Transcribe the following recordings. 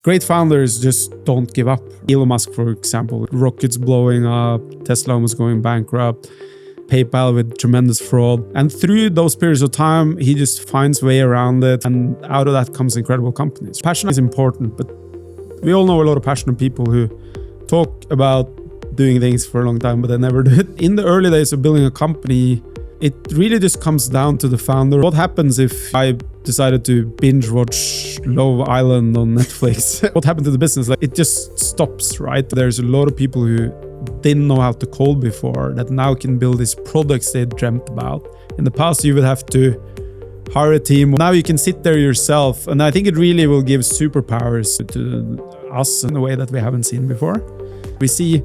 Great founders just don't give up. Elon Musk, for example, rockets blowing up, Tesla almost going bankrupt, PayPal with tremendous fraud. And through those periods of time, he just finds a way around it. And out of that comes incredible companies. Passion is important, but we all know a lot of passionate people who talk about doing things for a long time, but they never do it. In the early days of building a company, it really just comes down to the founder. What happens if I decided to binge watch Love Island on Netflix? What happened to the business? It just stops, right? There's a lot of people who didn't know how to code before that now can build these products they dreamt about. In the past, you would have to hire a team. Now you can sit there yourself. And I think it really will give superpowers to us in a way that we haven't seen before. We see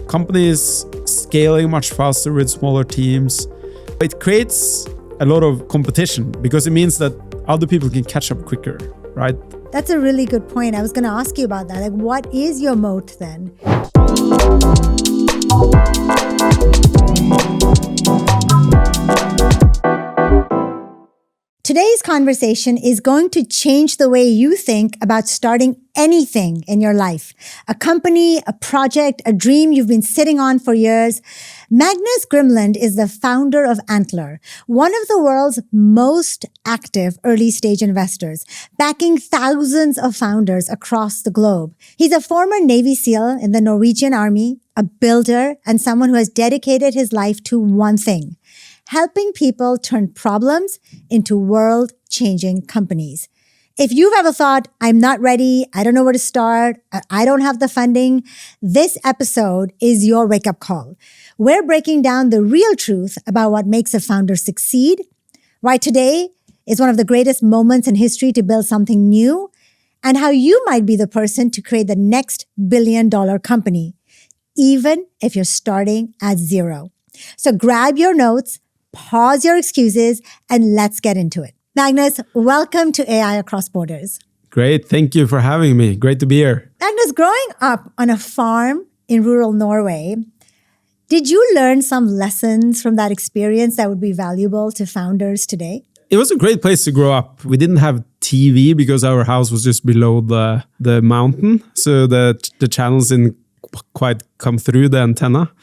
companies scaling much faster with smaller teams. It creates a lot of competition because it means that other people can catch up quicker, right? That's a really good point. I was going to ask you about that. Like, what is your moat then? Today's conversation is going to change the way you think about starting anything in your life. A company, a project, a dream you've been sitting on for years. Magnus Grimeland is the founder of Antler, one of the world's most active early-stage investors, backing thousands of founders across the globe. He's a former Navy SEAL in the Norwegian Army, a builder, and someone who has dedicated his life to one thing: helping people turn problems into world-changing companies. If you've ever thought, I'm not ready, I don't know where to start, I don't have the funding, this episode is your wake-up call. We're breaking down the real truth about what makes a founder succeed, why today is one of the greatest moments in history to build something new, and how you might be the person to create the next billion-dollar company, even if you're starting at zero. So grab your notes, pause your excuses, and let's get into it. Magnus, welcome to AI Across Borders. Great. Thank you for having me. Great to be here. Magnus, growing up on a farm in rural Norway, did you learn some lessons from that experience that would be valuable to founders today? It was a great place to grow up. We didn't have TV because our house was just below the mountain. So the channels didn't quite come through the antenna.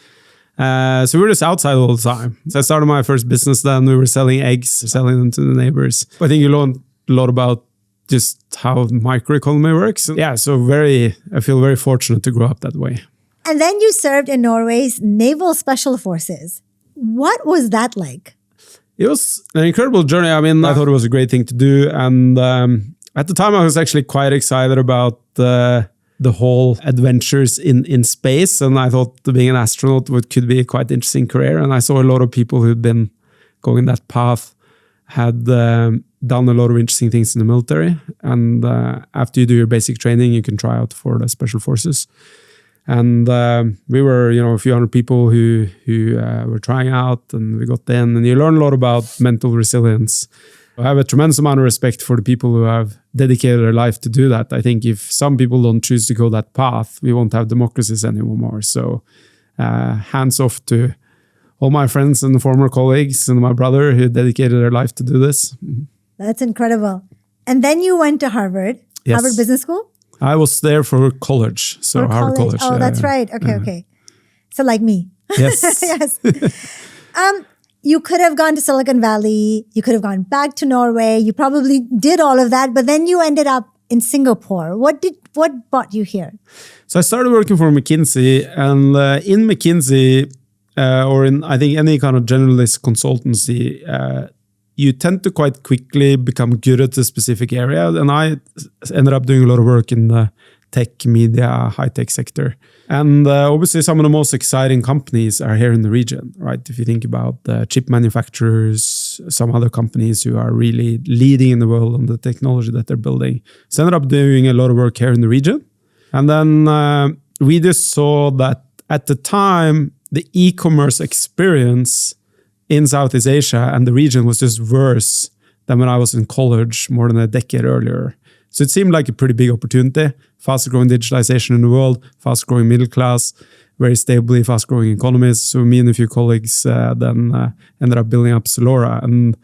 So we were just outside all the time. So I started my first business then. We were selling eggs, selling them to the neighbors. I think you learn a lot about just how microeconomy works. Yeah, so I feel very fortunate to grow up that way. And then you served in Norway's Naval Special Forces. What was that like? It was an incredible journey. I mean, I thought it was a great thing to do. And at the time, I was actually quite excited about the whole adventures in space. And I thought being an astronaut could be a quite interesting career. And I saw a lot of people who'd been going that path, had done a lot of interesting things in the military. And after you do your basic training, you can try out for the special forces. And we were, a few hundred people who were trying out, and we got in. And you learn a lot about mental resilience. I have a tremendous amount of respect for the people who have dedicated their life to do that. I think if some people don't choose to go that path, we won't have democracies anymore. So hands off to all my friends and former colleagues and my brother who dedicated their life to do this. That's incredible. And then you went to Harvard, Yes. Harvard Business School? I was there for college, so For Harvard College. Oh, that's right. Okay. So like me. Yes. Yes. You could have gone to Silicon Valley. You could have gone back to Norway. You probably did all of that, but then you ended up in Singapore. What brought you here? So I started working for McKinsey, and in McKinsey, or in I think any kind of generalist consultancy, you tend to quite quickly become good at a specific area. And I ended up doing a lot of work in the tech, media, high-tech sector. And obviously some of the most exciting companies are here in the region, right? If you think about the chip manufacturers, some other companies who are really leading in the world on the technology that they're building. So I ended up doing a lot of work here in the region. And then we just saw that at the time, the e-commerce experience in Southeast Asia and the region was just worse than when I was in college more than a decade earlier. So it seemed like a pretty big opportunity. Fast growing digitalization in the world, fast growing middle class, very stably fast growing economies. So me and a few colleagues then ended up building up Zalora. And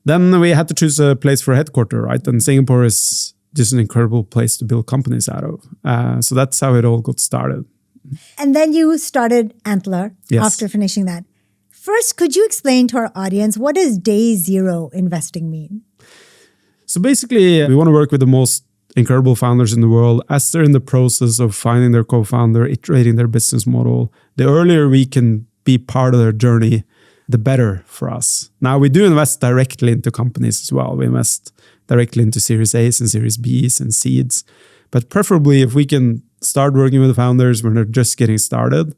then we had to choose a place for a headquarter, right? And Singapore is just an incredible place to build companies out of. So that's how it all got started. And then you started Antler Yes. after finishing that. First, could you explain to our audience, what does day zero investing mean? So basically, we want to work with the most incredible founders in the world as they're in the process of finding their co-founder, iterating their business model. The earlier we can be part of their journey, the better for us. Now, we do invest directly into companies as well. We invest directly into Series A's and Series B's and seeds. But preferably, if we can start working with the founders when they're just getting started,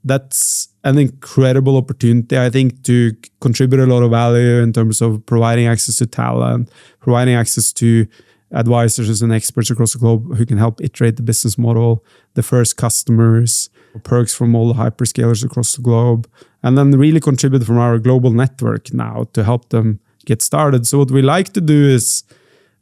that's an incredible opportunity, I think, to contribute a lot of value in terms of providing access to talent, providing access to advisors and experts across the globe who can help iterate the business model, the first customers, perks from all the hyperscalers across the globe, and then really contribute from our global network now to help them get started. So what we like to do is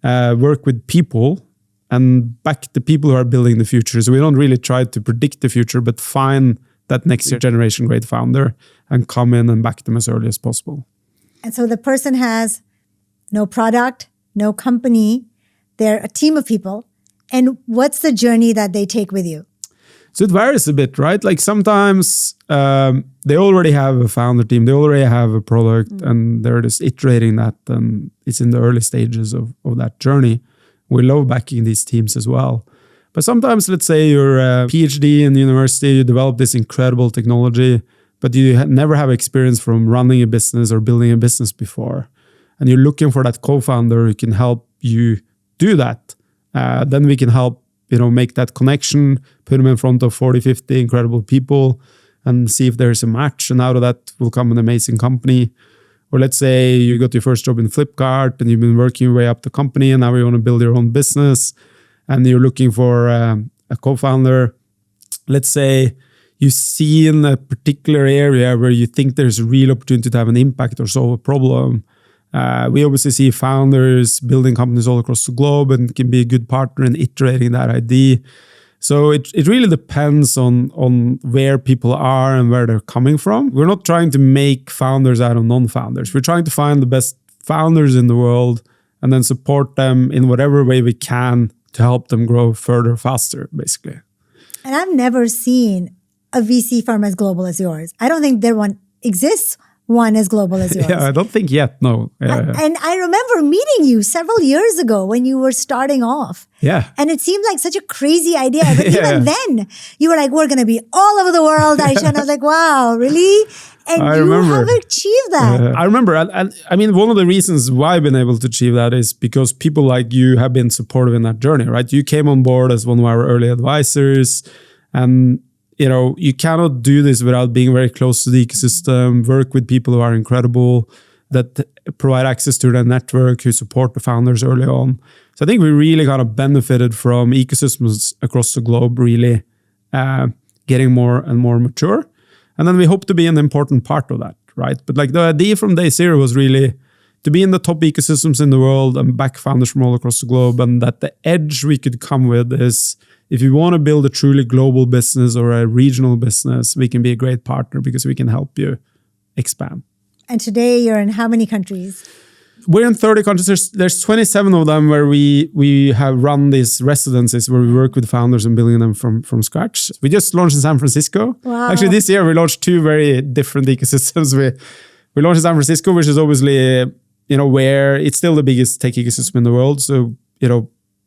work with people and back the people who are building the future. So we don't really try to predict the future, but find that next generation great founder and come in and back them as early as possible. And so the person has no product, no company, they're a team of people. And what's the journey that they take with you? So it varies a bit, right? Like sometimes they already have a founder team, they already have a product, and they're just iterating that, and it's in the early stages of that journey. We love backing these teams as well. But sometimes, let's say you're a PhD in university, you develop this incredible technology, but you never have experience from running a business or building a business before. And you're looking for that co-founder who can help you do that. Then we can help, make that connection, put them in front of 40, 50 incredible people and see if there's a match. And out of that will come an amazing company. Or let's say you got your first job in Flipkart and you've been working your way up the company and now you want to build your own business and you're looking for a co-founder. Let's say you see in a particular area where you think there's a real opportunity to have an impact or solve a problem. We obviously see founders building companies all across the globe and can be a good partner in iterating that idea. So it really depends on where people are and where they're coming from. We're not trying to make founders out of non-founders. We're trying to find the best founders in the world and then support them in whatever way we can to help them grow further, faster, basically. And I've never seen a VC firm as global as yours. I don't think there exists one as global as yours. Yeah, I don't think yet, no. Yeah. And I remember meeting you several years ago when you were starting off. Yeah. And it seemed like such a crazy idea. But even then, you were like, we're going to be all over the world, Aisha. And I was like, wow, really? And I you remember. have achieved that. I remember. And I mean, one of the reasons why I've been able to achieve that is because people like you have been supportive in that journey, right? You came on board as one of our early advisors. And you cannot do this without being very close to the ecosystem, work with people who are incredible, that provide access to their network, who support the founders early on. So I think we really kind of benefited from ecosystems across the globe really getting more and more mature. And then we hope to be an important part of that, right? But like the idea from day zero was really to be in the top ecosystems in the world and back founders from all across the globe. And that the edge we could come with is, if you want to build a truly global business or a regional business, we can be a great partner because we can help you expand. And today you're in how many countries? We're in 30 countries. There's 27 of them where we have run these residencies where we work with founders and building them from scratch. We just launched in San Francisco. Wow. Actually, this year we launched two very different ecosystems. We launched in San Francisco, which is obviously, where it's still the biggest tech ecosystem in the world. So,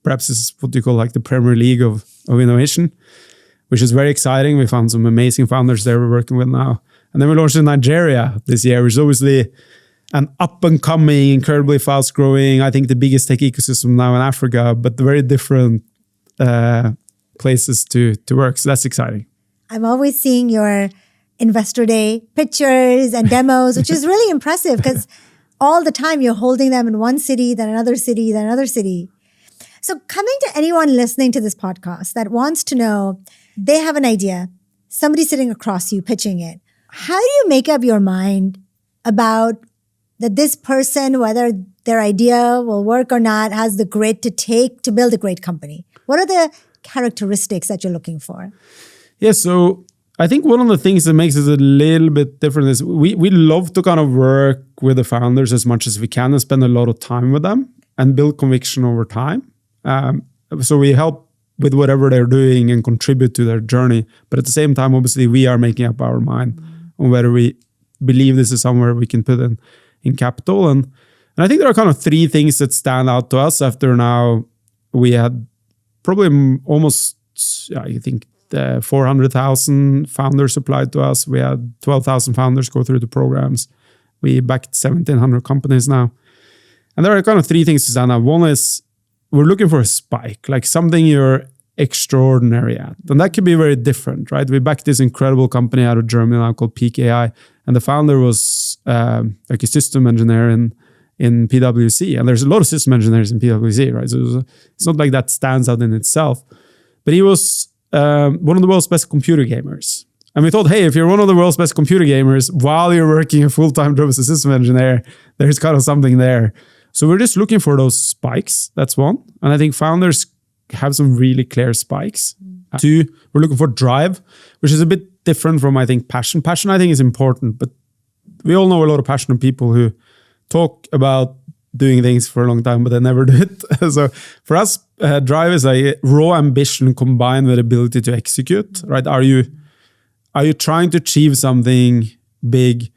perhaps it's what you call like the Premier League of innovation, which is very exciting. We found some amazing founders there we're working with now. And then we launched in Nigeria this year, which is obviously an up-and-coming, incredibly fast-growing, I think the biggest tech ecosystem now in Africa, but very different places to work. So that's exciting. I'm always seeing your Investor Day pictures and demos, which is really impressive because all the time you're holding them in one city, then another city, then another city. So coming to anyone listening to this podcast that wants to know, they have an idea, somebody sitting across you pitching it. How do you make up your mind about that this person, whether their idea will work or not, has the grit to build a great company? What are the characteristics that you're looking for? Yeah, so I think one of the things that makes it a little bit different is we love to kind of work with the founders as much as we can and spend a lot of time with them. and build conviction over time. So we help with whatever they're doing and contribute to their journey. But at the same time, obviously, we are making up our mind on whether we believe this is somewhere we can put in capital. And I think there are kind of three things that stand out to us after now we had probably almost, I think, 400,000 founders applied to us. We had 12,000 founders go through the programs. We backed 1,700 companies now. And there are kind of three things to stand out. One is we're looking for a spike, like something you're extraordinary at. And that can be very different, right? We backed this incredible company out of Germany now called Peak AI. And the founder was like a system engineer in PwC. And there's a lot of system engineers in PwC, right? So it's not like that stands out in itself. But he was one of the world's best computer gamers. And we thought, hey, if you're one of the world's best computer gamers while you're working a full-time job as a system engineer, there's kind of something there. So we're just looking for those spikes. That's one. And I think founders have some really clear spikes. Two, we're looking for drive, which is a bit different from, I think, passion. Passion, I think, is important, but we all know a lot of passionate people who talk about doing things for a long time, but they never do it. So for us, drive is a raw ambition combined with ability to execute, right? Are you trying to achieve something big?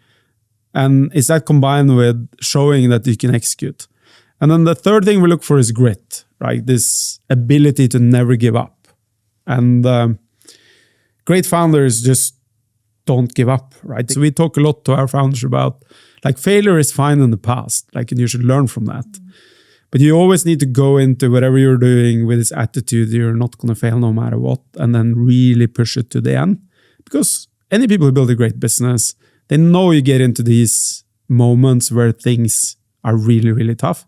And is that combined with showing that you can execute? And then the third thing we look for is grit, right? This ability to never give up. And great founders just don't give up, right? So we talk a lot to our founders about, like, failure is fine in the past, like, and you should learn from that. But you always need to go into whatever you're doing with this attitude, you're not going to fail no matter what, and then really push it to the end. Because any people who build a great business, they know you get into these moments where things are really, really tough.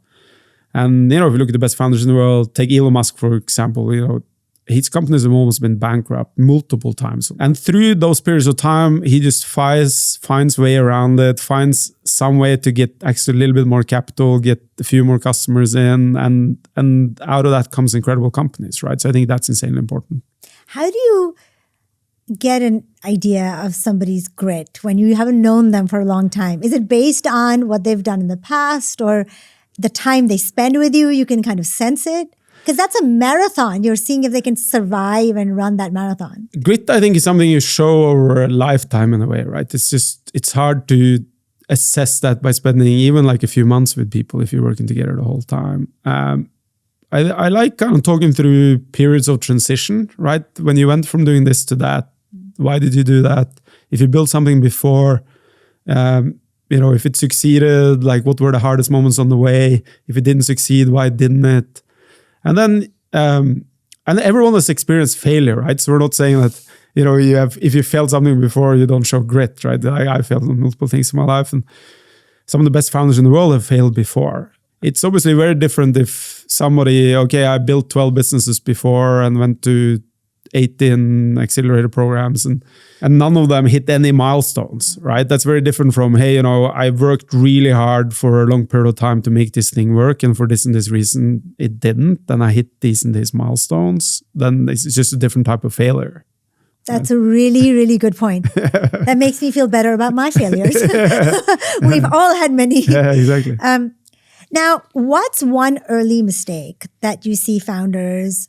And, if you look at the best founders in the world, take Elon Musk, for example, his companies have almost been bankrupt multiple times. And through those periods of time, he just finds way around it, finds some way to get actually a little bit more capital, get a few more customers in, and out of that comes incredible companies, right? So I think that's insanely important. How do you get an idea of somebody's grit when you haven't known them for a long time? Is it based on what they've done in the past or the time they spend with you? You can kind of sense it? Because that's a marathon. You're seeing if they can survive and run that marathon. Grit, I think, is something you show over a lifetime in a way, right? It's hard to assess that by spending even like a few months with people if you're working together the whole time. I like kind of talking through periods of transition, right? When you went from doing this to that, why did you do that? If you built something before, if it succeeded, like what were the hardest moments on the way? If it didn't succeed, why didn't it? And then, and everyone has experienced failure, right? So we're not saying that, if you failed something before, you don't show grit, right? I failed on multiple things in my life, and some of the best founders in the world have failed before. It's obviously very different if somebody, I built 12 businesses before and went to 18 accelerator programs and none of them hit any milestones, right? That's very different from, hey, I've worked really hard for a long period of time to make this thing work, and for this and this reason it didn't, and I hit these and these milestones. Then it's just a different type of failure. That's a really, really good point. That makes me feel better about my failures. We've all had many. Yeah, exactly. Now, what's one early mistake that you see founders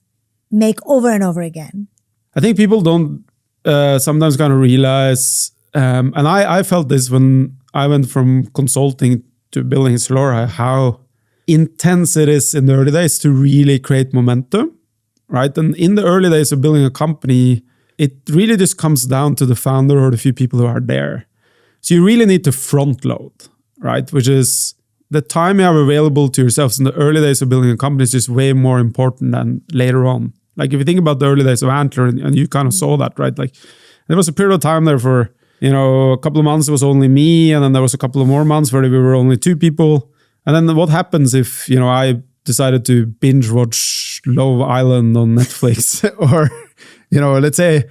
make over and over again? I think people don't sometimes kind of realize, and I felt this when I went from consulting to building Zalora, how intense it is in the early days to really create momentum, right? And in the early days of building a company, it really just comes down to the founder or the few people who are there. So you really need to front load, right? Which is the time you have available to yourselves in the early days of building a company is just way more important than later on. Like if you think about the early days of Antler, and you kind of saw that, right? Like there was a period of time there for, a couple of months it was only me, and then there was a couple of more months where we were only two people. And then what happens if, I decided to binge watch Love Island on Netflix or, let's say,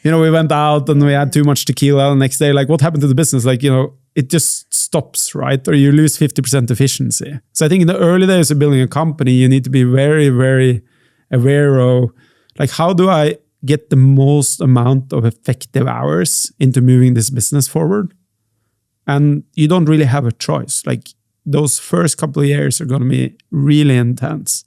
we went out and we had too much tequila the next day. Like what happened to the business? Like, it just stops, right? Or you lose 50% efficiency. So I think in the early days of building a company, you need to be very, very aware of, like, how do I get the most amount of effective hours into moving this business forward? And you don't really have a choice. Like those first couple of years are going to be really intense.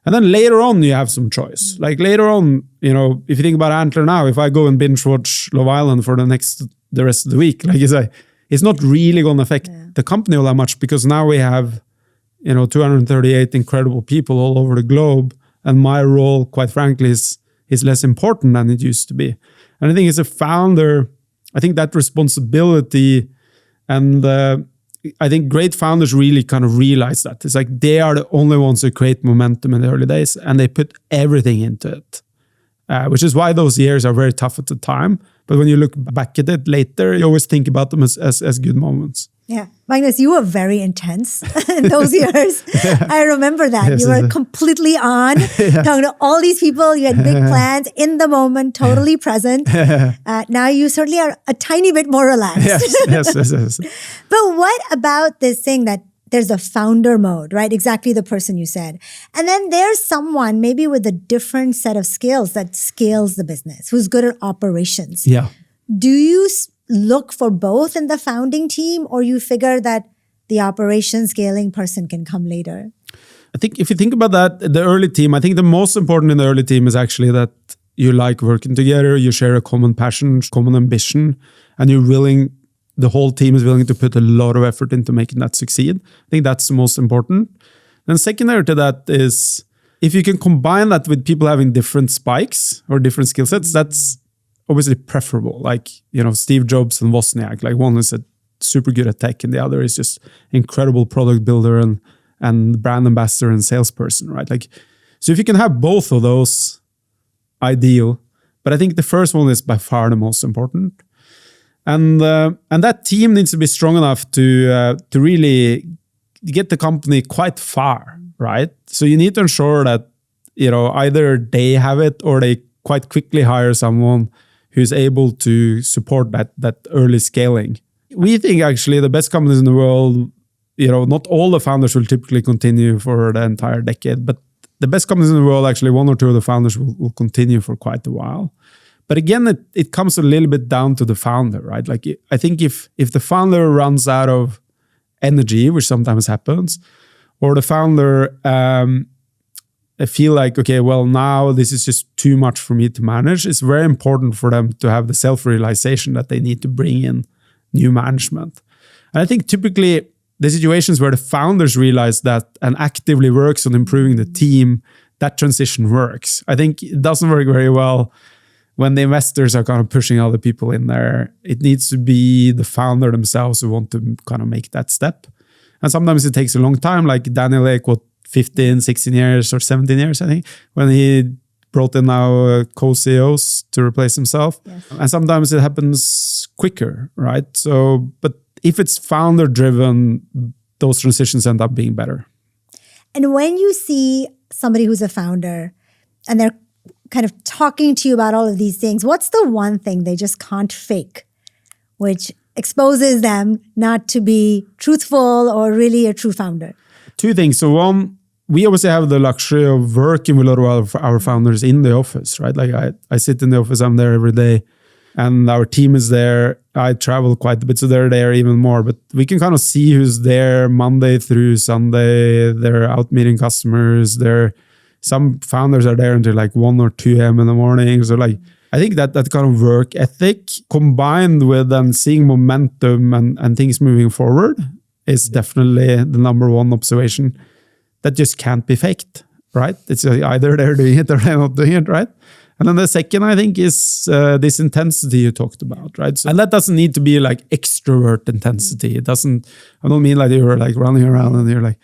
And then later on, you have some choice. Like later on, you know, if you think about Antler now, if I go and binge watch Love Island for the rest of the week, like you say, it's not really going to affect the company all that much, because now we have, you know, 238 incredible people all over the globe. And my role, quite frankly, is less important than it used to be. And I think as a founder, I think that responsibility, and I think great founders really kind of realize that. It's like they are the only ones who create momentum in the early days, and they put everything into it, which is why those years are very tough at the time. But when you look back at it later, you always think about them as good moments. Yeah. Magnus, you were very intense in those years. I remember that. Yes, you were completely on, talking to all these people. You had big plans in the moment, totally present. Now you certainly are a tiny bit more relaxed. Yes. But what about this thing that there's a founder mode, right? Exactly the person you said. And then there's someone maybe with a different set of skills that scales the business, who's good at operations. Yeah. Do you look for both in the founding team, or you figure that the operation scaling person can come later? I think if you think about that, the early team, I think the most important in the early team is actually that you like working together, you share a common passion, common ambition, and the whole team is willing to put a lot of effort into making that succeed. I think that's the most important. And secondary to that is, if you can combine that with people having different spikes or different skill sets, that's obviously preferable. Like, you know, Steve Jobs and Wozniak, like one is super good at tech and the other is just incredible product builder and brand ambassador and salesperson, right? Like, so if you can have both of those, ideal. But I think the first one is by far the most important. And that team needs to be strong enough to really get the company quite far, right? So you need to ensure that, you know, either they have it or they quite quickly hire someone who's able to support that early scaling. We think actually the best companies in the world, you know, not all the founders will typically continue for the entire decade, but the best companies in the world, actually one or two of the founders will continue for quite a while. But again, it comes a little bit down to the founder, right? Like, I think if the founder runs out of energy, which sometimes happens, or the founder I feel like, okay, well, now this is just too much for me to manage, it's very important for them to have the self-realization that they need to bring in new management. And I think typically the situations where the founders realize that and actively works on improving the team, that transition works. I think it doesn't work very well when the investors are kind of pushing other people in there. It needs to be the founder themselves who want to kind of make that step. And sometimes it takes a long time, like Daniel Ek, 15, 16 years or 17 years, I think, when he brought in now co-CEOs to replace himself. Yes. And sometimes it happens quicker, right? So, but if it's founder driven, those transitions end up being better. And when you see somebody who's a founder and they're kind of talking to you about all of these things, what's the one thing they just can't fake, which exposes them not to be truthful or really a true founder? Two things. So one, we obviously have the luxury of working with a lot of our founders in the office, right? Like I sit in the office, I'm there every day, and our team is there. I travel quite a bit, so they're there even more. But we can kind of see who's there Monday through Sunday. They're out meeting customers. Some founders are there until like 1 or 2 a.m. in the morning. So like, I think that kind of work ethic combined with them seeing momentum and things moving forward is definitely the number one observation that just can't be faked, right? It's either they're doing it or they're not doing it, right? And then the second, I think, is this intensity you talked about, right? So, and that doesn't need to be like extrovert intensity. I don't mean like you're like running around and you're like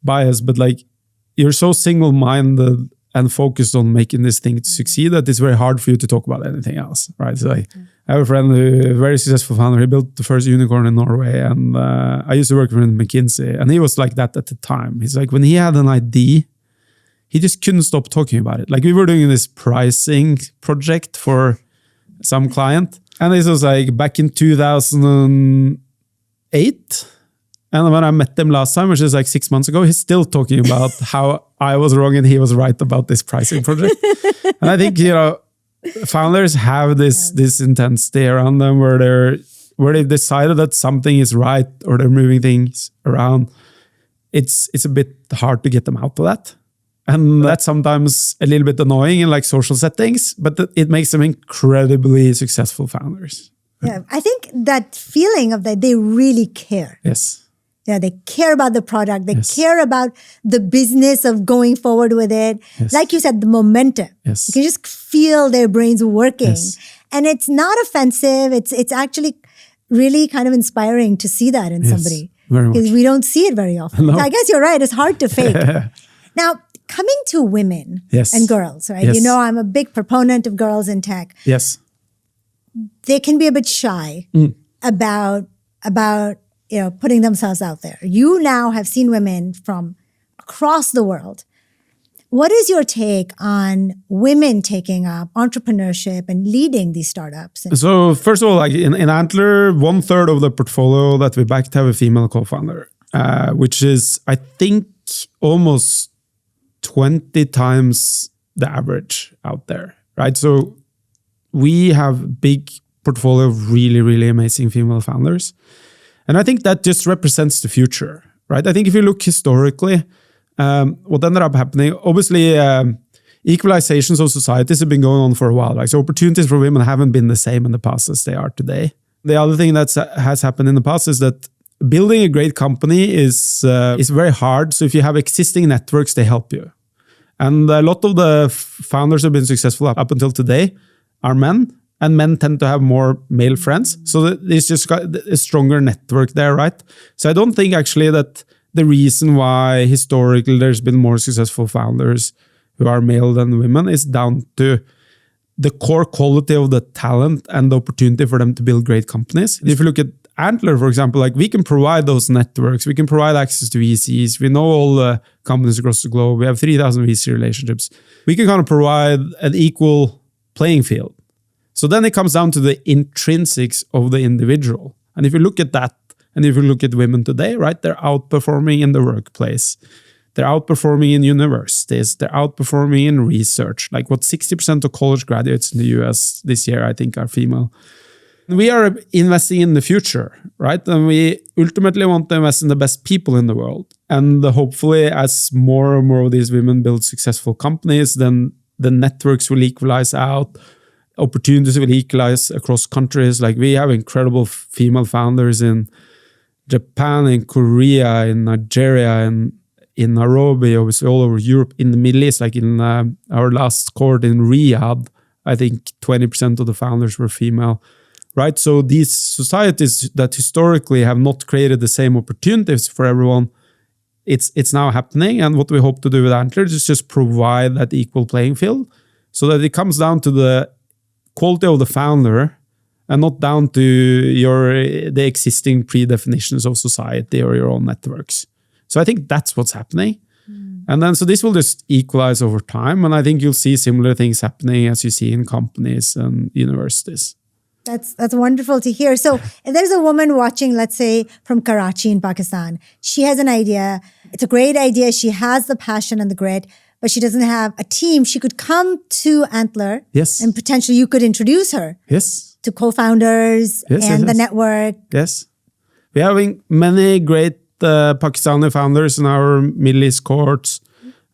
biased, but like you're so single-minded and focused on making this thing to succeed that it's very hard for you to talk about anything else, right? So I have a friend who, a very successful founder, he built the first unicorn in Norway, and I used to work with him at McKinsey, and he was like that at the time. He's like, when he had an idea, he just couldn't stop talking about it. Like we were doing this pricing project for some client, and this was like back in 2008. And when I met them last time, which is like 6 months ago, he's still talking about how I was wrong and he was right about this pricing project. And I think, you know, founders have this intensity around them where where they've decided that something is right or they're moving things around, it's a bit hard to get them out of that. And that's sometimes a little bit annoying in like social settings, but it makes them incredibly successful founders. Yeah, I think that feeling of that they really care. Yes. Yeah, they care about the product. They care about the business of going forward with it. Yes. Like you said, the momentum. Yes. You can just feel their brains working. Yes. And it's not offensive. It's actually really kind of inspiring to see that in somebody. Very much. Because we don't see it very often. No. So I guess you're right. It's hard to fake. Now, coming to women and girls, right? Yes. You know, I'm a big proponent of girls in tech. Yes. They can be a bit shy about putting themselves out there. You now have seen women from across the world. What is your take on women taking up entrepreneurship and leading these startups? So first of all, like in Antler, 1/3 of the portfolio that we backed have a female co-founder, which is, I think, almost 20 times the average out there, right? So we have big portfolio of really, really amazing female founders. And I think that just represents the future, right? I think if you look historically, what ended up happening, obviously, equalizations of societies have been going on for a while. Right? So opportunities for women haven't been the same in the past as they are today. The other thing that has happened in the past is that building a great company is very hard. So if you have existing networks, they help you. And a lot of the founders who have been successful up until today are men. And men tend to have more male friends. So it's just got a stronger network there, right? So I don't think actually that the reason why historically there's been more successful founders who are male than women is down to the core quality of the talent and the opportunity for them to build great companies. If you look at Antler, for example, like we can provide those networks. We can provide access to VCs. We know all the companies across the globe. We have 3,000 VC relationships. We can kind of provide an equal playing field. So then it comes down to the intrinsics of the individual. And if you look at that, and if you look at women today, right, they're outperforming in the workplace. They're outperforming in universities. They're outperforming in research. Like what 60% of college graduates in the US this year, I think, are female. We are investing in the future, right? And we ultimately want to invest in the best people in the world. And hopefully, as more and more of these women build successful companies, then the networks will equalize out. Opportunities will equalize across countries. Like we have incredible female founders in Japan, in Korea, in Nigeria, and in Nairobi, obviously all over Europe, in the Middle East. Like in our last cohort in Riyadh, I think 20% of the founders were female, right? So these societies that historically have not created the same opportunities for everyone, it's now happening. And what we hope to do with Antler is just provide that equal playing field so that it comes down to the quality of the founder and not down to the existing predefinitions of society or your own networks. So I think that's what's happening. And then, so this will just equalize over time. And I think you'll see similar things happening as you see in companies and universities. That's wonderful to hear. So if there's a woman watching, let's say from Karachi in Pakistan, she has an idea. It's a great idea. She has the passion and the grit, but she doesn't have a team. She could come to Antler. Yes. And potentially you could introduce her. Yes. To co-founders and the network. Yes. We're having many great Pakistani founders in our Middle East cohorts,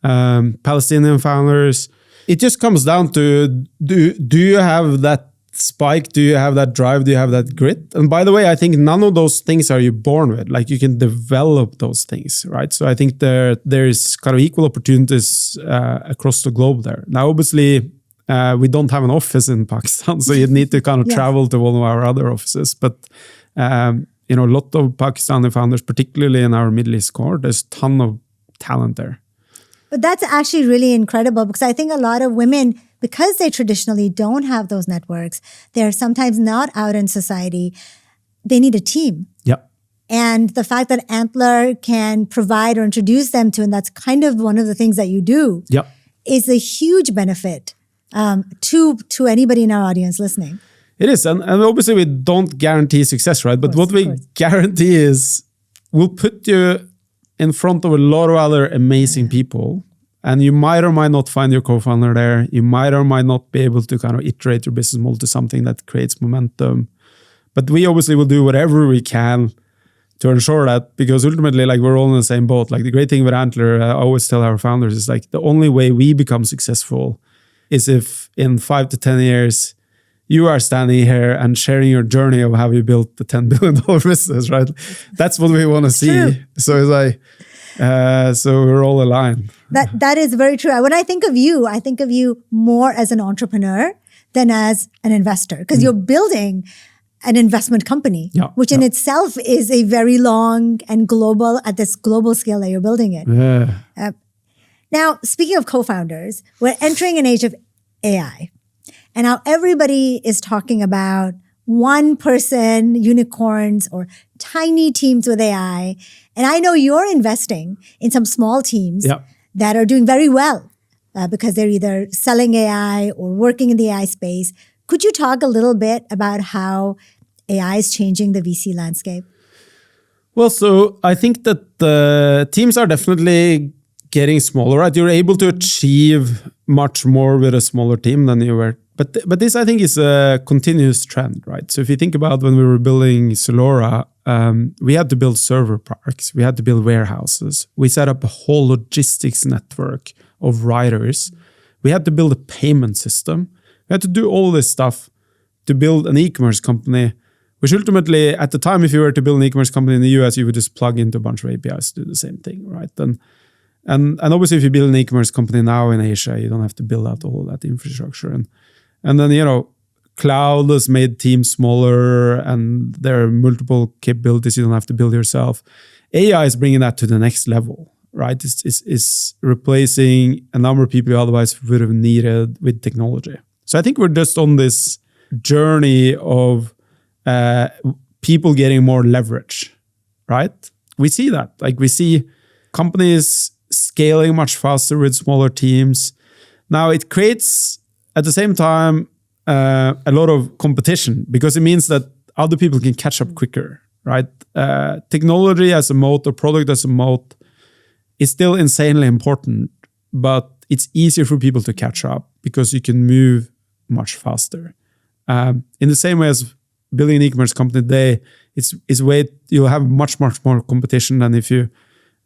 Palestinian founders. It just comes down to, do you have that spike? Do you have that drive? Do you have that grit? And by the way, I think none of those things are you born with. Like you can develop those things, right? So I think there is kind of equal opportunities across the globe there. Now, obviously, we don't have an office in Pakistan, so you need to kind of travel to one of our other offices. But a lot of Pakistani founders, particularly in our Middle East cohort, there's a ton of talent there. But that's actually really incredible because I think a lot of women, because they traditionally don't have those networks, they're sometimes not out in society, they need a team. Yep. And the fact that Antler can provide or introduce them to, and that's kind of one of the things that you do, is a huge benefit to anybody in our audience listening. It is. And obviously we don't guarantee success, right? But what we guarantee is we'll put you in front of a lot of other amazing people. And you might or might not find your co-founder there. You might or might not be able to kind of iterate your business model to something that creates momentum. But we obviously will do whatever we can to ensure that, because ultimately, like, we're all in the same boat. Like, the great thing with Antler, I always tell our founders, is like, the only way we become successful is if in 5 to 10 years, you are standing here and sharing your journey of how you built the $10 billion business, right? That's what we want to see. True. So it's like, so we're all aligned. That is very true. When I think of you more as an entrepreneur than as an investor, because you're building an investment company, which in itself is a very long and global, at this global scale that you're building it. Yeah. Now, speaking of co-founders, we're entering an age of AI. And now everybody is talking about one-person unicorns or tiny teams with AI. And I know you're investing in some small teams that are doing very well because they're either selling AI or working in the AI space. Could you talk a little bit about how AI is changing the VC landscape? Well, so I think that the teams are definitely getting smaller, right? You're able to achieve much more with a smaller team than you were. But this, I think, is a continuous trend, right? So if you think about when we were building Zalora, we had to build server parks. We had to build warehouses. We set up a whole logistics network of writers. We had to build a payment system. We had to do all this stuff to build an e-commerce company, which ultimately, at the time, if you were to build an e-commerce company in the US, you would just plug into a bunch of APIs to do the same thing, right? And obviously, if you build an e-commerce company now in Asia, you don't have to build out all that infrastructure. And then, you know, cloud has made teams smaller and there are multiple capabilities you don't have to build yourself. AI is bringing that to the next level, right? It's replacing a number of people you otherwise would have needed with technology. So I think we're just on this journey of people getting more leverage, right? We see that. Like, we see companies scaling much faster with smaller teams. Now, it creates, at the same time, a lot of competition, because it means that other people can catch up quicker, right? Technology as a moat or product as a moat is still insanely important, but it's easier for people to catch up because you can move much faster. In the same way as building an e-commerce company today, you'll have much more competition than if you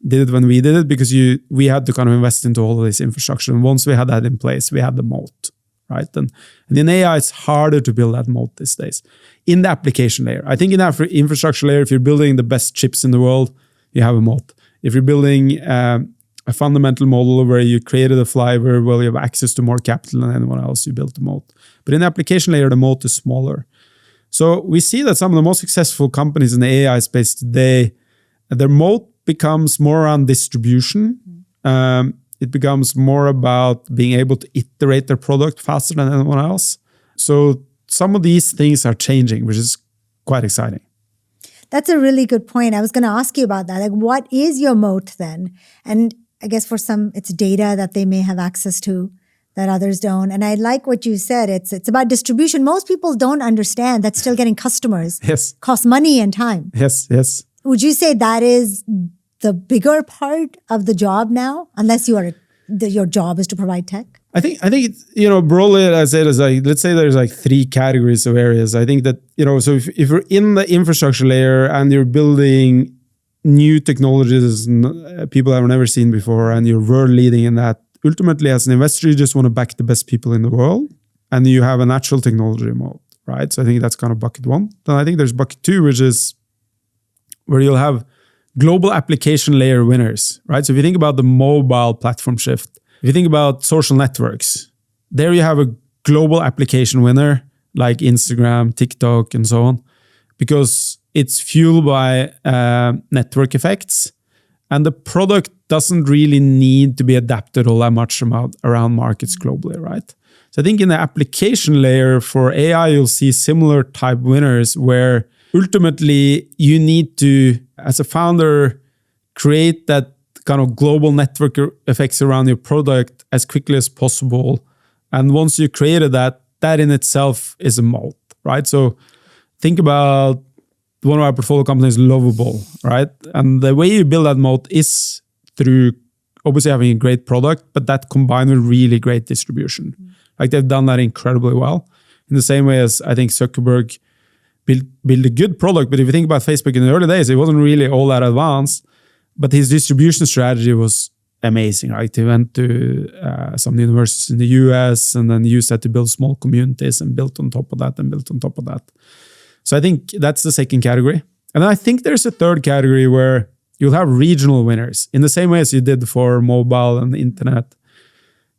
did it when we did it, because we had to kind of invest into all of this infrastructure. And once we had that in place, we had the moat, right? And in AI, it's harder to build that moat these days. In the application layer, I think in that infrastructure layer, if you're building the best chips in the world, you have a moat. If you're building a fundamental model where you created a flywheel, well, you have access to more capital than anyone else, you built the moat. But in the application layer, the moat is smaller. So we see that some of the most successful companies in the AI space today, their moat becomes more around distribution. It becomes more about being able to iterate their product faster than anyone else. So some of these things are changing, which is quite exciting. That's a really good point. I was going to ask you about that. Like, what is your moat then? And I guess for some, it's data that they may have access to that others don't. And I like what you said. It's about distribution. Most people don't understand that still getting customers costs money and time. Yes. Would you say that is the bigger part of the job now, unless your job is to provide tech? I think broadly, as I said, is like, let's say there's like 3 categories of areas. I think that, so if you're in the infrastructure layer and you're building new technologies people have never seen before, and you're world leading in that, ultimately as an investor, you just want to back the best people in the world, and you have a natural technology mode, right? So I think that's kind of bucket 1. Then I think there's bucket 2, which is where you'll have global application layer winners, right? So if you think about the mobile platform shift, if you think about social networks, there you have a global application winner like Instagram, TikTok, and so on, because it's fueled by network effects, and the product doesn't really need to be adapted all that much around markets globally, right? So I think in the application layer for AI, you'll see similar type winners where ultimately you need to, as a founder, create that kind of global network effects around your product as quickly as possible. And once you created that in itself is a moat, right? So think about one of our portfolio companies, Lovable, right? And the way you build that moat is through obviously having a great product, but that combined with really great distribution. Like, they've done that incredibly well. In the same way as I think Zuckerberg build a good product. But if you think about Facebook in the early days, it wasn't really all that advanced. But his distribution strategy was amazing, right? He went to some universities in the US and then used that to build small communities and built on top of that and built on top of that. So I think that's the second category. And then I think there's a third category where you'll have regional winners in the same way as you did for mobile and the internet.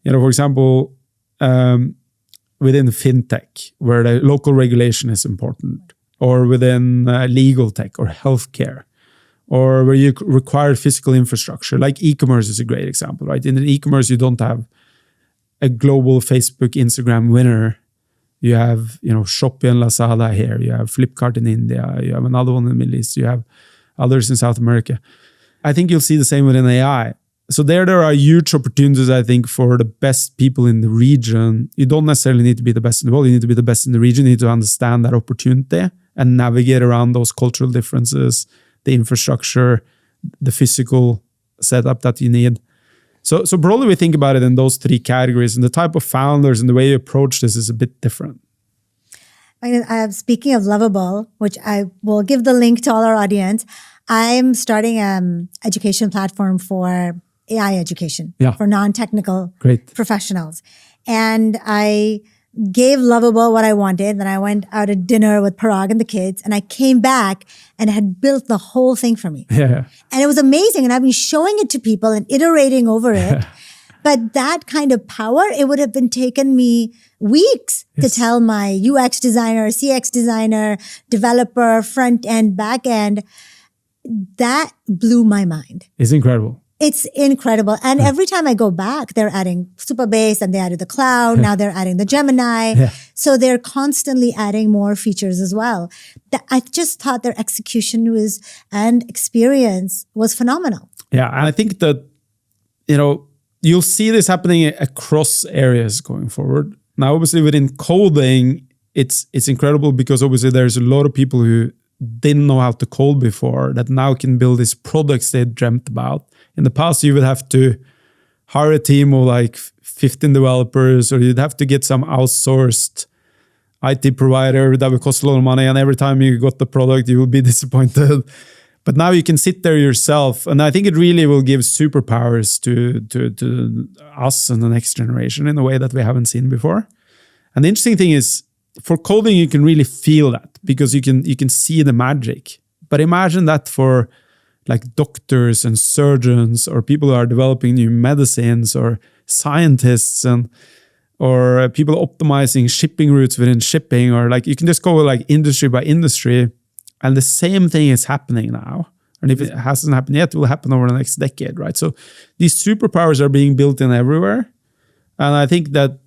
For example, within fintech, where the local regulation is important, or within legal tech or healthcare, or where you require physical infrastructure, like e-commerce is a great example, right? In e-commerce, you don't have a global Facebook, Instagram winner. You have, Shopee and Lazada here. You have Flipkart in India. You have another one in the Middle East. You have others in South America. I think you'll see the same within AI. So there are huge opportunities, I think, for the best people in the region. You don't necessarily need to be the best in the world. You need to be the best in the region. You need to understand that opportunity and navigate around those cultural differences, the infrastructure, the physical setup that you need. So broadly, we think about it in those three categories, and the type of founders and the way you approach this is a bit different. Speaking of Lovable, which I will give the link to all our audience, I'm starting an education platform for AI education for non-technical professionals. And I gave Lovable what I wanted. Then I went out to dinner with Parag and the kids, and I came back and had built the whole thing for me. Yeah. And it was amazing. And I've been showing it to people and iterating over it. But that kind of power, it would have been taken me weeks to tell my UX designer, CX designer, developer, front end, back end. That blew my mind. It's incredible. It's incredible. And every time I go back, they're adding Supabase and they added the cloud. Now they're adding the Gemini. So they're constantly adding more features as well. I just thought their execution and experience was phenomenal. Yeah. And I think that, you'll see this happening across areas going forward. Now, obviously within coding, it's incredible because obviously there's a lot of people who didn't know how to code before that now can build these products they dreamt about. In the past, you would have to hire a team of like 15 developers, or you'd have to get some outsourced IT provider that would cost a lot of money. And every time you got the product, you will be disappointed. But now you can sit there yourself. And I think it really will give superpowers to us and the next generation in a way that we haven't seen before. And the interesting thing is, for coding, you can really feel that because you can see the magic. But imagine that for like doctors and surgeons or people who are developing new medicines or scientists or people optimizing shipping routes within shipping, or like you can just go like industry by industry. And the same thing is happening now. And if it hasn't happened yet, it will happen over the next decade, right? So these superpowers are being built in everywhere. And I think that,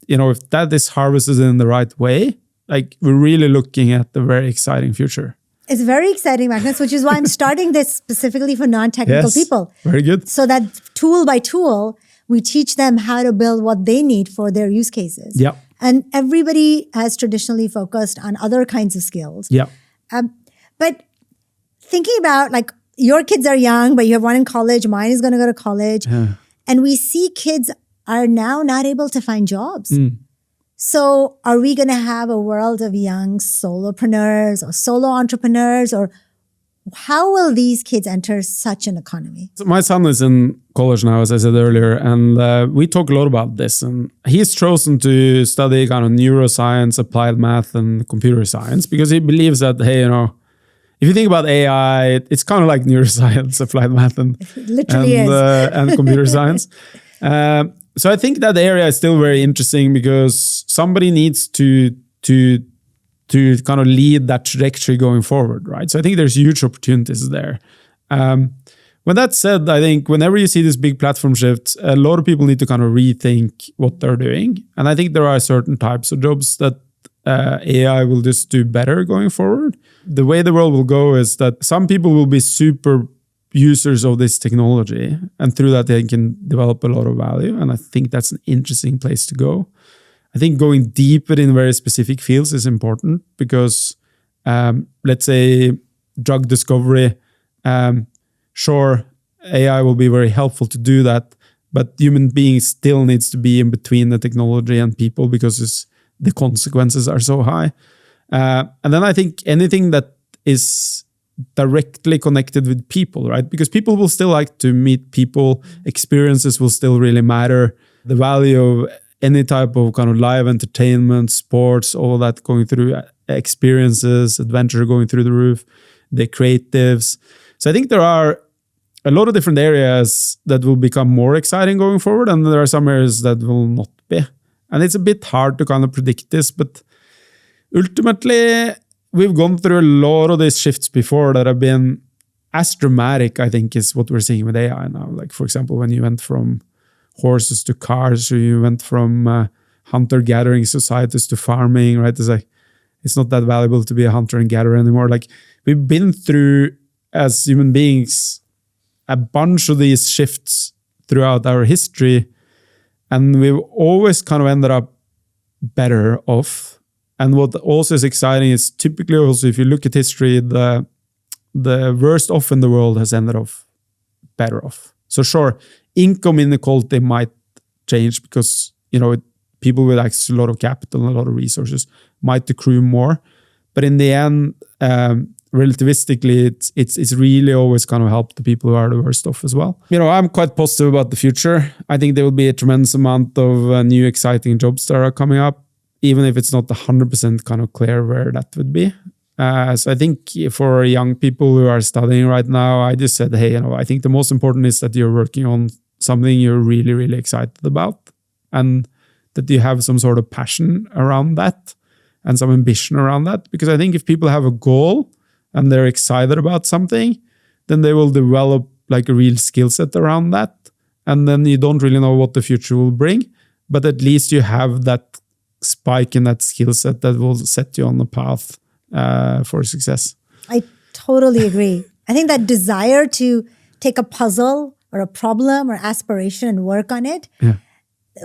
if that is harvested in the right way, like we're really looking at a very exciting future. It's very exciting, Magnus, which is why I'm starting this specifically for non-technical people. Very good. So that tool by tool, we teach them how to build what they need for their use cases. Yeah. And everybody has traditionally focused on other kinds of skills. Yeah. But thinking about like your kids are young, but you have one in college, mine is going to go to college. And we see kids are now not able to find jobs. So are we going to have a world of young solopreneurs or solo entrepreneurs, or how will these kids enter such an economy? So my son is in college now, as I said earlier, and we talk a lot about this. And he's chosen to study kind of neuroscience, applied math, and computer science because he believes that, hey, if you think about AI, it's kind of like neuroscience, applied math, and computer science. So I think that area is still very interesting because somebody needs to kind of lead that trajectory going forward, right? So I think there's huge opportunities there. When that said, I think whenever you see this big platform shifts, a lot of people need to kind of rethink what they're doing. And I think there are certain types of jobs that AI will just do better going forward. The way the world will go is that some people will be super users of this technology, and through that they can develop a lot of value. And I think that's an interesting place to go. I think going deeper in very specific fields is important because, let's say, drug discovery, sure, AI will be very helpful to do that, but human beings still needs to be in between the technology and people because the consequences are so high. And then I think anything that is directly connected with people, right? Because people will still like to meet people. Experiences will still really matter. The value of any type of kind of live entertainment, sports, all of that going through experiences, adventure going through the roof, the creatives. So I think there are a lot of different areas that will become more exciting going forward, and there are some areas that will not be. And it's a bit hard to kind of predict this, but ultimately, we've gone through a lot of these shifts before that have been as dramatic, I think, is what we're seeing with AI now. Like, for example, when you went from horses to cars, or you went from hunter-gathering societies to farming, right? It's like, it's not that valuable to be a hunter and gatherer anymore. Like, we've been through, as human beings, a bunch of these shifts throughout our history, and we've always kind of ended up better off. And what also is exciting is typically also, if you look at history, the worst off in the world has ended up better off. So sure, income inequality might change because, people with access to a lot of capital and a lot of resources might accrue more. But in the end, relativistically, it's really always kind of helped the people who are the worst off as well. I'm quite positive about the future. I think there will be a tremendous amount of new exciting jobs that are coming up, even if it's not 100% kind of clear where that would be. So I think for young people who are studying right now, I just said, hey, I think the most important is that you're working on something you're really, really excited about, and that you have some sort of passion around that and some ambition around that. Because I think if people have a goal and they're excited about something, then they will develop like a real skill set around that. And then you don't really know what the future will bring, but at least you have that spike in that skill set that will set you on the path for success. I totally agree. I think that desire to take a puzzle or a problem or aspiration and work on it,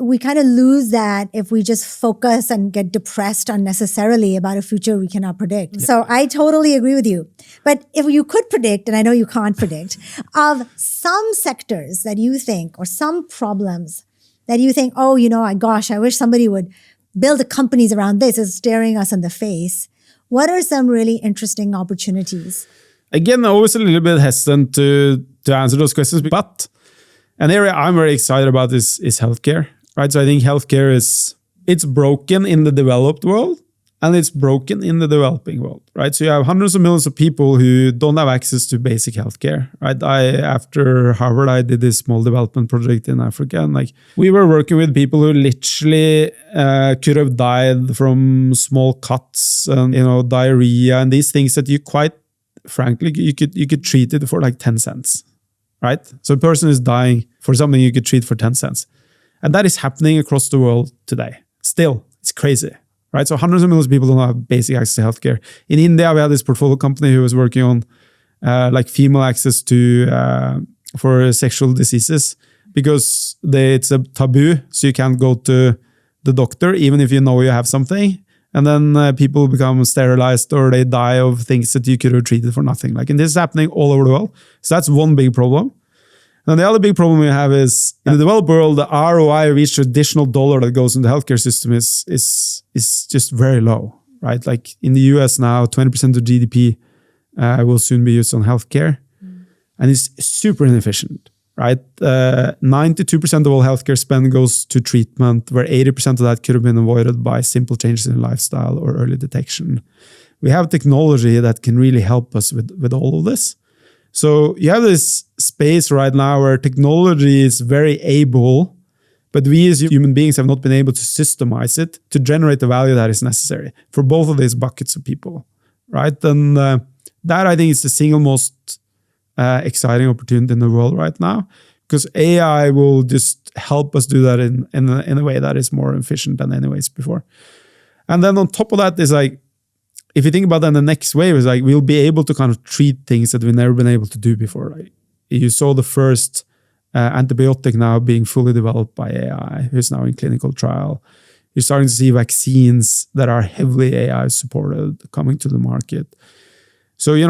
we kind of lose that if we just focus and get depressed unnecessarily about a future we cannot predict. So I totally agree with you. But if you could predict, and I know you can't predict, of some sectors that you think, or some problems that you think, oh, gosh, I wish somebody would build companies around this, is staring us in the face. What are some really interesting opportunities? Again, I'm always a little bit hesitant to answer those questions, but an area I'm very excited about is healthcare, right? So I think healthcare it's broken in the developed world, and it's broken in the developing world, right? So you have hundreds of millions of people who don't have access to basic healthcare, right? After Harvard, I did this small development project in Africa, and we were working with people who literally could have died from small cuts and diarrhea and these things that you quite frankly you could treat it for 10 cents, right? So a person is dying for something you could treat for 10 cents, and that is happening across the world today. Still, it's crazy. Right? So hundreds of millions of people don't have basic access to healthcare. In India, we had this portfolio company who was working on female access to for sexual diseases, because it's a taboo. So you can't go to the doctor even if you know you have something. And then people become sterilized, or they die of things that you could have treated for nothing. And this is happening all over the world. So that's one big problem. And the other big problem we have is, in the developed world, the ROI of each additional dollar that goes in the healthcare system is just very low, right? In the US now, 20% of GDP will soon be used on healthcare. And it's super inefficient, right? 92% of all healthcare spend goes to treatment, where 80% of that could have been avoided by simple changes in lifestyle or early detection. We have technology that can really help us with all of this. So you have this space right now where technology is very able, but we as human beings have not been able to systemize it to generate the value that is necessary for both of these buckets of people, right? And that, I think, is the single most exciting opportunity in the world right now, because AI will just help us do that in a way that is more efficient than anyways before. And then on top of that is if you think about that, the next wave is we'll be able to kind of treat things that we've never been able to do before. You saw the first antibiotic now being fully developed by AI, who's now in clinical trial. You're starting to see vaccines that are heavily AI supported coming to the market. So, you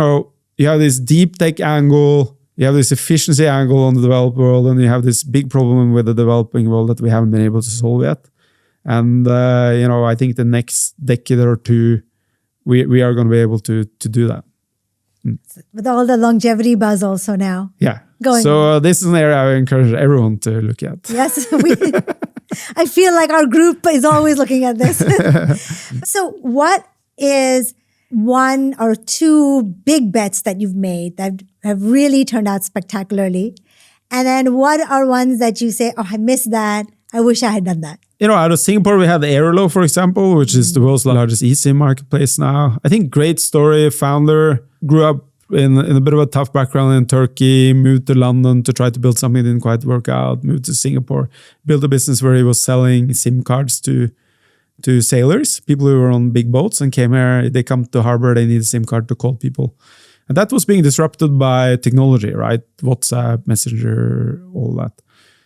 have this deep tech angle, you have this efficiency angle on the developed world, and you have this big problem with the developing world that we haven't been able to solve yet. And, I think the next decade or two we are going to be able to do that. With all the longevity buzz also now. Yeah. Going So this is an area I encourage everyone to look at. Yes, I feel like our group is always looking at this. So what is one or two big bets that you've made that have really turned out spectacularly? And then what are ones that you say, oh, I missed that. I wish I had done that. Out of Singapore, we have the Aerolo, for example, which is the world's largest eSIM marketplace now. I think great story. Founder grew up in a bit of a tough background in Turkey, moved to London to try to build something that didn't quite work out, moved to Singapore, built a business where he was selling SIM cards to sailors, people who were on big boats and came here. They come to harbor, they need a SIM card to call people. And that was being disrupted by technology, right? WhatsApp, Messenger, all that.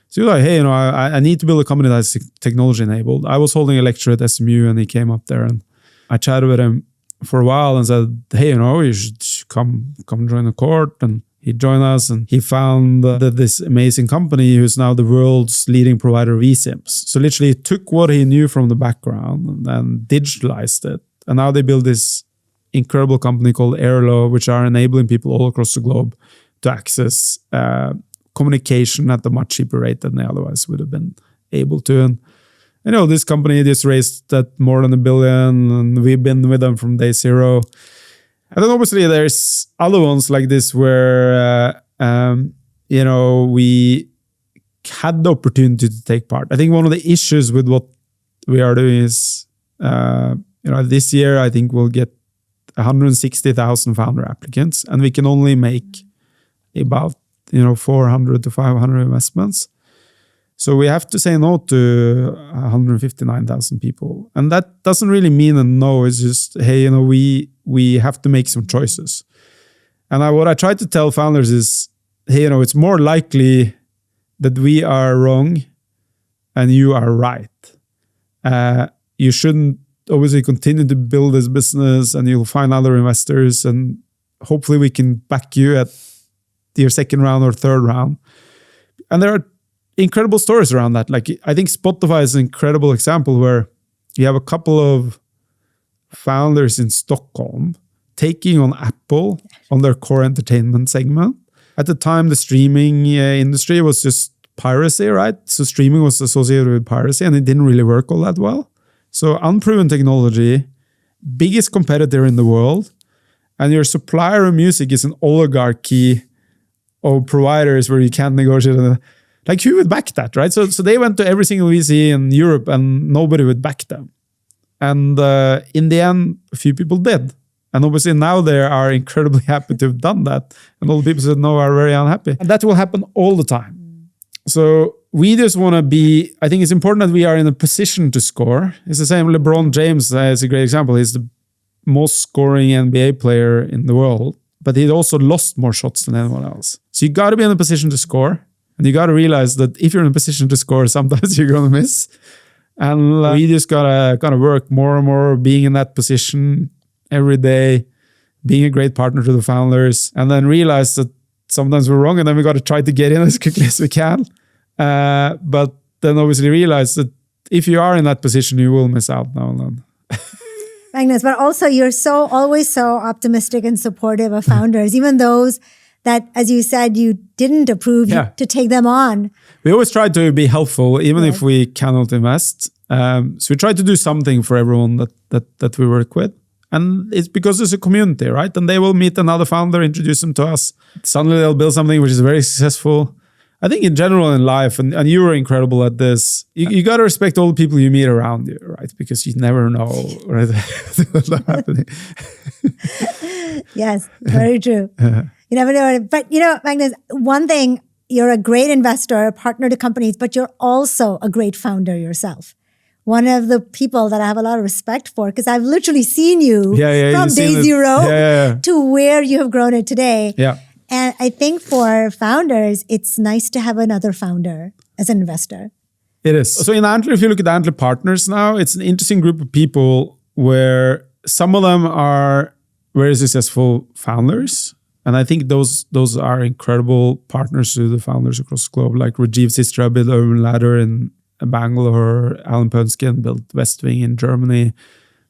So you're like, hey, I need to build a company that's technology enabled. I was holding a lecture at SMU and he came up there and I chatted with him for a while and said, hey, you should come join the court. And he joined us and he found this amazing company who's now the world's leading provider of eSIMs. So literally he took what he knew from the background and then digitalized it. And now they build this incredible company called Aerolo, which are enabling people all across the globe to access communication at a much cheaper rate than they otherwise would have been able to. And this company just raised at more than $1 billion, and we've been with them from day zero. And then obviously there's other ones like this where we had the opportunity to take part. I think one of the issues with what we are doing is this year I think we'll get 160,000 founder applicants, and we can only make about 400 to 500 investments. So we have to say no to 159,000 people. And that doesn't really mean a no. It's just, hey, we have to make some choices. And what I try to tell founders is, hey, it's more likely that we are wrong and you are right. You shouldn't obviously continue to build this business and you'll find other investors and hopefully we can back you at your second round or third round. And there are incredible stories around that. Like, I think Spotify is an incredible example where you have a couple of founders in Stockholm taking on Apple on their core entertainment segment. At the time, the streaming industry was just piracy, right? So streaming was associated with piracy and it didn't really work all that well. So unproven technology, biggest competitor in the world, and your supplier of music is an oligarchy of providers where you can't negotiate. Like, who would back that, right? So they went to every single VC in Europe and nobody would back them. And in the end, a few people did. And obviously now they are incredibly happy to have done that. And all the people said no are very unhappy. And that will happen all the time. So we just want to be, I think it's important that we are in a position to score. It's the same, LeBron James is a great example. He's the most scoring NBA player in the world, but he also lost more shots than anyone else. So you got to be in a position to score. And you got to realize that if you're in a position to score, sometimes you're going to miss. And we just got to work more and more, being in that position every day, being a great partner to the founders, and then realize that sometimes we're wrong, and then we got to try to get in as quickly as we can. But then obviously realize that if you are in that position, you will miss out now and then. Magnus, but also you're always so optimistic and supportive of founders, even those that, as you said, you didn't approve to take them on. We always try to be helpful, even if we cannot invest. So we try to do something for everyone that we work with. And it's because it's a community, right? And they will meet another founder, introduce them to us. Suddenly they'll build something which is very successful. I think in general in life, and you were incredible at this, you got to respect all the people you meet around you, right? Because you never know what's happening. Yes, very true. You never know. But, Magnus, one thing, you're a great investor, a partner to companies, but you're also a great founder yourself. One of the people that I have a lot of respect for, because I've literally seen you from day zero to where you have grown it today. Yeah. And I think for founders, it's nice to have another founder as an investor. It is. So in Antler, if you look at Antler Partners now, it's an interesting group of people where some of them are very successful founders. And I think those are incredible partners to the founders across the globe, like Rajiv Sistra built Urban Ladder in Bangalore, Alan Punskin built West Wing in Germany,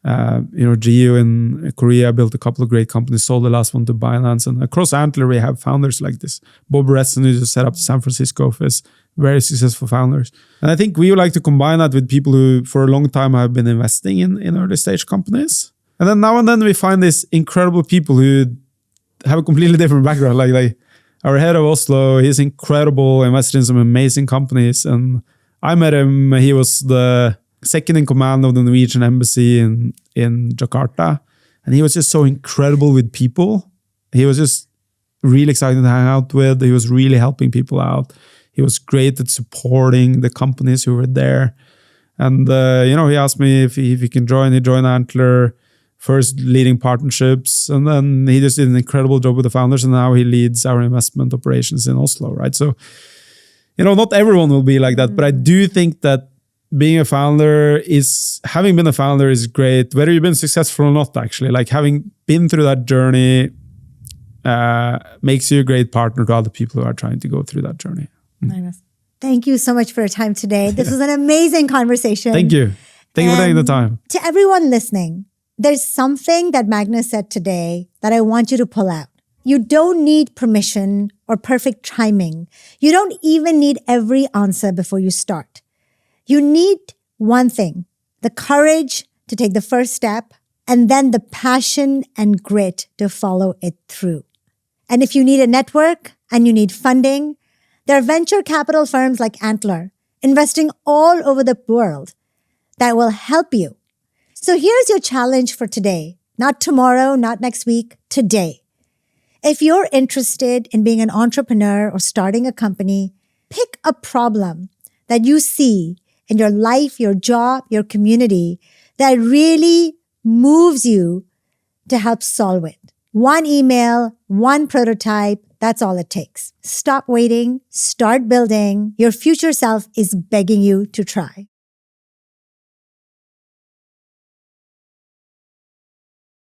Geo in Korea built a couple of great companies, sold the last one to Binance. And across Antler, we have founders like this. Bob Reston, who just set up the San Francisco office, very successful founders. And I think we would like to combine that with people who for a long time have been investing in early stage companies. And then now and then we find these incredible people who have a completely different background. Like our head of Oslo, he's incredible, invested in some amazing companies. And I met him, he was the second in command of the Norwegian embassy in Jakarta. And he was just so incredible with people. He was just really exciting to hang out with. He was really helping people out. He was great at supporting the companies who were there. And, he asked me if he can join. He joined Antler, first leading partnerships. And then he just did an incredible job with the founders. And now he leads our investment operations in Oslo, right? So, not everyone will be like that. But I do think that having been a founder is great, whether you've been successful or not, actually. Like having been through that journey makes you a great partner to other people who are trying to go through that journey. Magnus, thank you so much for your time today. This was an amazing conversation. Thank you. Thank you for taking the time. To everyone listening, there's something that Magnus said today that I want you to pull out. You don't need permission or perfect timing. You don't even need every answer before you start. You need one thing, the courage to take the first step, and then the passion and grit to follow it through. And if you need a network and you need funding, there are venture capital firms like Antler investing all over the world that will help you. So here's your challenge for today, not tomorrow, not next week, today. If you're interested in being an entrepreneur or starting a company, pick a problem that you see in your life, your job, your community that really moves you to help solve it. One email, one prototype, that's all it takes. Stop waiting, start building. Your future self is begging you to try.